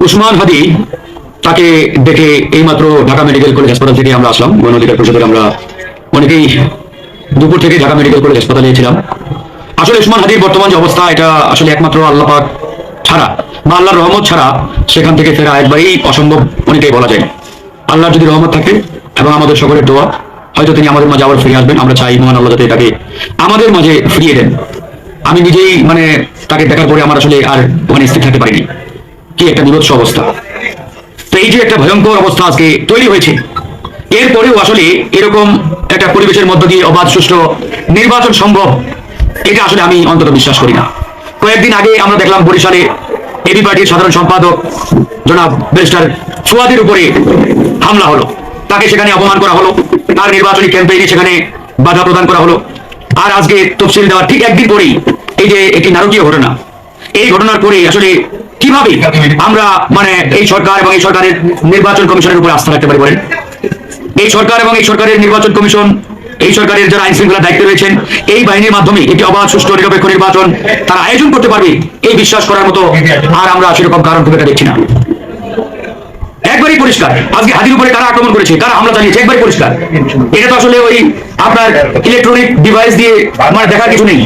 উসমান হাদি তাকে ডেকে এইমাত্র ঢাকা মেডিকেল কলেজ হাসপাতাল থেকে আমরা আসলাম। গণ অধিকার পরিষদের আমরা অনেকেই দুপুর থেকে ঢাকা মেডিকেল কলেজ হাসপাতালে ছিলাম। আসলে উসমান হাদির বর্তমান যে অবস্থা, এটা আসলে একমাত্র আল্লাহ পাক ছাড়া বা আল্লাহর রহমত ছাড়া সেখান থেকে ফেরা একবারেই অসম্ভব, অনেকেই বলা যায়। আল্লাহর যদি রহমত থাকে এবং আমাদের সকলের দোয়া, হয়তো তিনি আমাদের মাঝে আবার ফিরে আসবেন। আমরা চাই মহান আল্লাহ যাতে তাকে আমাদের মাঝে ফিরিয়ে দেন। আমি নিজেই তাকে দেখার পরে আমার আসলে আর স্থির থাকতে পারিনি। কি একটা বিভৎস অবস্থা! তো এই যে একটা ভয়ঙ্কর অবস্থা আজকে তৈরি হয়েছে, এরপরেও আসলে এরকম একটা পরিবেশের মধ্য দিয়ে অবাধ সুষ্ঠু নির্বাচন সম্ভব, এটা আসলে আমি অন্তত বিশ্বাস করি না। কয়েকদিন আগে আমরা দেখলাম বরিশালে এবি পার্টির সাধারণ সম্পাদক জনাব ব্যারিস্টার ফুয়াদের উপরে হামলা হলো, তাকে সেখানে অপমান করা হলো, তার নির্বাচনী ক্যাম্পেইনে সেখানে বাধা প্রদান করা হলো। আর আজকে তফসিল দেওয়ার ঠিক একদিন পরেই এই যে একটি নারকীয় ঘটনা, এই ঘটনার পরে আসলে কিভাবে আমরা এই সরকার এবং এই সরকারের নির্বাচন কমিশনের উপর আস্থা রাখতে পারি বলেন? এই সরকার এবং এই সরকারের নির্বাচন কমিশন, এই সরকারের যারা আইন শৃঙ্খলা দায়িত্বে রয়েছেন, এই বাহিনীর মাধ্যমে একটি অবাধ সুষ্ঠু নিরপেক্ষ নির্বাচন তারা আয়োজন করতে পারবে, এই বিশ্বাস করার মতো আর আমরা সেরকম কারণ খুব একটা দেখছি না। একবারই পরিষ্কার আজকে হাদির উপরে কারা আক্রমণ করেছে, কারা হামলা চালিয়েছে, একবারই পরিষ্কার। এটা তো আসলে ওই আপনার ইলেকট্রনিক ডিভাইস দিয়ে দেখার কিছু নেই।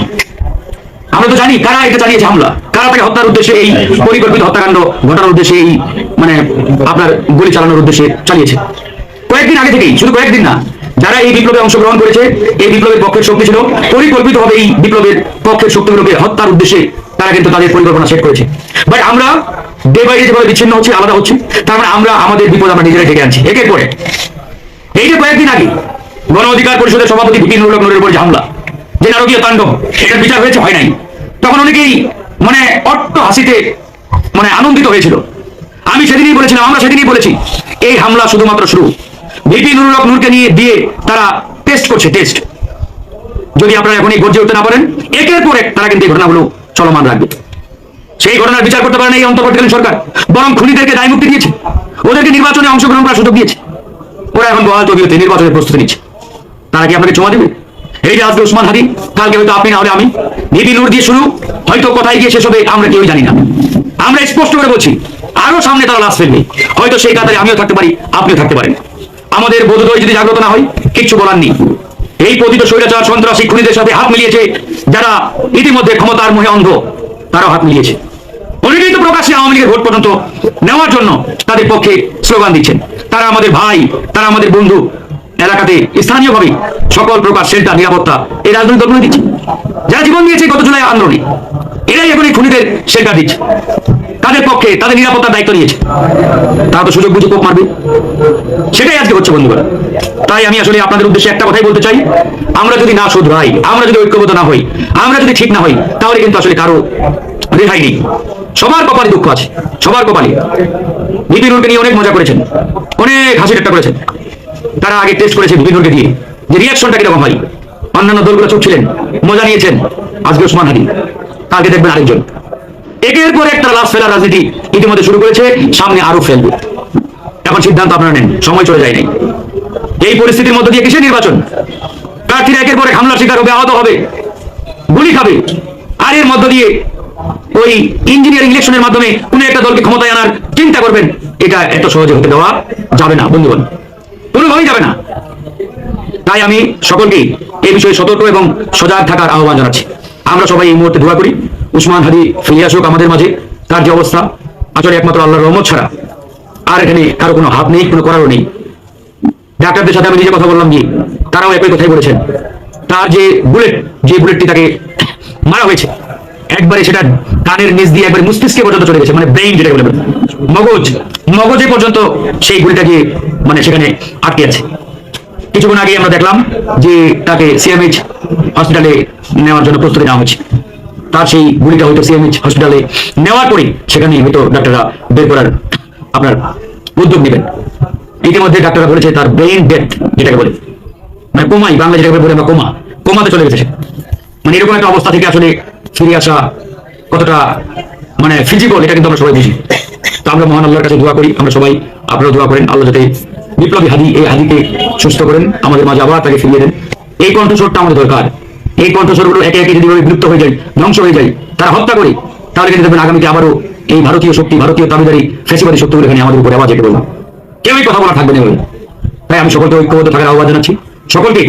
আমরা তো জানি কারা এটা চালিয়েছে হামলা, কারা তাকে হত্যার উদ্দেশ্যে, এই পরিকল্পিত হত্যাকাণ্ড ঘটানোর উদ্দেশ্যে, এই আপনার গুলি চালানোর উদ্দেশ্যে চালিয়েছে। কয়েকদিন আগে থেকেই, শুধু কয়েকদিন না, যারা এই বিপ্লবে অংশগ্রহণ করেছে, এই বিপ্লবের পক্ষের শক্তি ছিল, পরিকল্পিতভাবে এই বিপ্লবের পক্ষের শক্তিগুলোকে হত্যার উদ্দেশ্যে তারা কিন্তু তাদের পরিকল্পনা সেট করেছে। বাট আমরা ডে বাই ডে যেভাবে বিচ্ছিন্ন হচ্ছে, আলাদা হচ্ছে, তার মানে আমরা আমাদের বিপদ আমরা নিজেরাই ডেকে আনছি একের পরে। এই যে কয়েকদিন আগে গণ অধিকার পরিষদের সভাপতি ভিপি নুরুল হক নূরের উপর যে হামলা, যে নারকীয় তাণ্ডব, এটার বিচার হয়েছে, হয় নাই, তখন অনেকেই অট্ট হাসিতে আনন্দিত হয়েছিল। আমি সেদিনই বলেছিলাম, আমরা সেদিনই বলেছি, এই হামলা শুধুমাত্র শুরু। ভিপি নুরুল হক নূরকে নিয়ে দিয়ে তারা টেস্ট করছে, টেস্ট। যদি আপনারা এখনই গর্জে উঠতে না পারেন, একের পর এক তারা কিন্তু এই ঘটনাগুলো চলমান রাখবে। সেই ঘটনার বিচার করতে পারেন এই অন্তর্বর্তীকালীন সরকার, বরং খুনিদেরকে দায় মুক্তি দিয়েছে, ওদেরকে নির্বাচনে অংশগ্রহণ করার সুযোগ দিয়েছে। ওরা এখন বহাল তবিয়তে নির্বাচনের প্রস্তুতি নিচ্ছে। তারা কি আপনাকে জমা দেবে? এই যে আজকে উসমান হাদি, কালকে হয়তো আপনি, না হলে আমি। ভিপি নূর দিয়ে শুরু, হয়তো কোথায় গিয়ে শেষ হবে আমরা কেউই জানি না। আমরা স্পষ্ট করে বলছি, আরো সামনে তারা লাশ ফেলবে, হয়তো সেই কাতারে আমিও থাকতে পারি, আপনিও থাকতে পারেন। আমাদের বোধোদয় যদি জাগ্রত না হয়, কিচ্ছু বলার নেই। এই পতিত স্বৈরাচার সন্ত্রাসী খুনিদের সাথে হাত মিলিয়েছে যারা ইতিমধ্যে ক্ষমতার মোহে অন্ধ, তারাও হাত মিলিয়েছে। অনেকেই তো প্রকাশ্যে আওয়ামী লীগের ভোট পর্যন্ত নেওয়ার জন্য তাদের পক্ষে স্লোগান দিচ্ছেন। তারা আমাদের ভাই, তারা আমাদের বন্ধু। এলাকাতে স্থানীয়ভাবে সকল প্রকার শেল্টার, নিরাপত্তা এই রাজনৈতিক দলগুলো দিচ্ছে। যারা জীবন দিয়েছে গত জুলাই আন্দোলনে, এরাই এখন এই খুনিদের শেল্টার দিচ্ছে, তাদের পক্ষে তাদের নিরাপত্তার দায়িত্ব নিয়েছে। তারা তো সুযোগ বুঝে কোপ মারবে, সেটাই আজকে হচ্ছে বন্ধুরা। তাই আমি আসলে আপনাদের উদ্দেশ্যে একটা কথাই বলতে চাই, আমরা যদি না শুধরাই, আমরা যদি ঐক্যবদ্ধ না হই, আমরা যদি ঠিক না হই, তাহলে কিন্তু আসলে কারো রেহাই নেই। সবার কপালে দুঃখ আছে, সবার কপালে। ভিপি নুরকে নিয়ে অনেক মজা করেছেন, অনেক হাসি ঠাট্টা করেছেন। তারা আগে টেস্ট করেছে ভিপি নুরকে দিয়ে, যে রিয়াকশনটা কিরকম হয়। অন্যান্য দলগুলো চুপ ছিলেন, মজা নিয়েছেন। আজকে উসমান হাদি, কালকে দেখবেন আরেকজন। একের পর একটা লাশ ফেলার রাজনীতি ইতিমধ্যে শুরু করেছে, সামনে আরো ফেলবে। এখন সিদ্ধান্ত আপনারা নেন, সময় চলে যায় নাই। এই পরিস্থিতির মধ্যে দিয়ে কিসের নির্বাচন? প্রার্থীরা একের পর এক হামলার শিকার হবে, আহত হবে, গুলি খাবে। আর এর মধ্য দিয়ে ওই ইঞ্জিনিয়ারিং ইলেকশনের মাধ্যমে কোন একটা দলকে ক্ষমতায় আনার চিন্তা করবেন, এটা এত সহজে হতে দেওয়া যাবে না বন্ধুগণ, কোনোভাবেই যাবে না। তাই আমি সকলকেই এই বিষয়ে সতর্ক এবং সজাগ থাকার আহ্বান জানাচ্ছি। আমরা সবাই এই মুহূর্তে দোয়া করি উসমান হাদি ফিরে আসুক আমাদের মাঝে। তার যে অবস্থা, আসলে একমাত্র আল্লাহর রহমত ছাড়া আর এখানে কারো কোনো হাত নেই, কোনো করারও নেই। ডাক্তারদের সাথে আমি নিজে কথা বললাম, গিয়ে তারাও একই কথাই বলেছেন। তার যে বুলেটটি তাকে মারা হয়েছে, একবারে সেটা কানের নিচ দিয়ে একবারে মস্তিষ্কে পর্যন্ত চলে গেছে, ব্রেইন যেটা বলে, মগজে পর্যন্ত সেই গুলিটা গিয়ে সেখানে আটকে আছে। কিছুক্ষণ আগে আমরা দেখলাম যে তাকে সিএমএইচ হসপিটালে নেওয়ার জন্য প্রস্তুতি নেওয়া হচ্ছে। তার সেই গুলিটা হয়তো সিএমএইচ হসপিটালে নেওয়ার পরে সেখানে হয়তো ডাক্তাররা বের করার আপনার উদ্যোগ নেবেন। ইতিমধ্যে ডাক্তাররা বলেছে তার ব্রেইন ডেথ, যেটাকে বলে কোমাই, বাংলা যেটাকে বলে আমরা কোমাতে চলে গেছে। এরকম একটা অবস্থা থেকে আসলে ফিরে আসা কতটা ফিজিবল, এটা কিন্তু আমরা সবাই বুঝি। তো আমরা মহান আল্লাহর কাছে দোয়া করি, আমরা সবাই, আপনারা দোয়া করেন, আল্লাহ যাতে বিপ্লবী হাদি, এই হাদিকে সুস্থ করেন, আমাদের মাঝে আবার তাকে ফিরিয়ে দেন। এই কণ্ঠস্বরটা আমাদের দরকার। এই কণ্ঠস্বরগুলো একে একে যদি বিলুপ্ত হয়ে যায়, ধ্বংস হয়ে যায়, তারা হত্যা করে, তাহলে কিন্তু দেখবেন আগামীতে আবারও এই ভারতীয় শক্তি, ভারতীয় দাবিদারি, ফেসিবাদী শক্তিগুলো এখানে আমাদের উপরে আওয়াজ এঁকে বললাম, কেউই কথা বলা থাকবে না বলে। তাই আমি সকলকে ঐক্যবদ্ধ থাকার আহ্বান জানাচ্ছি সকলকে।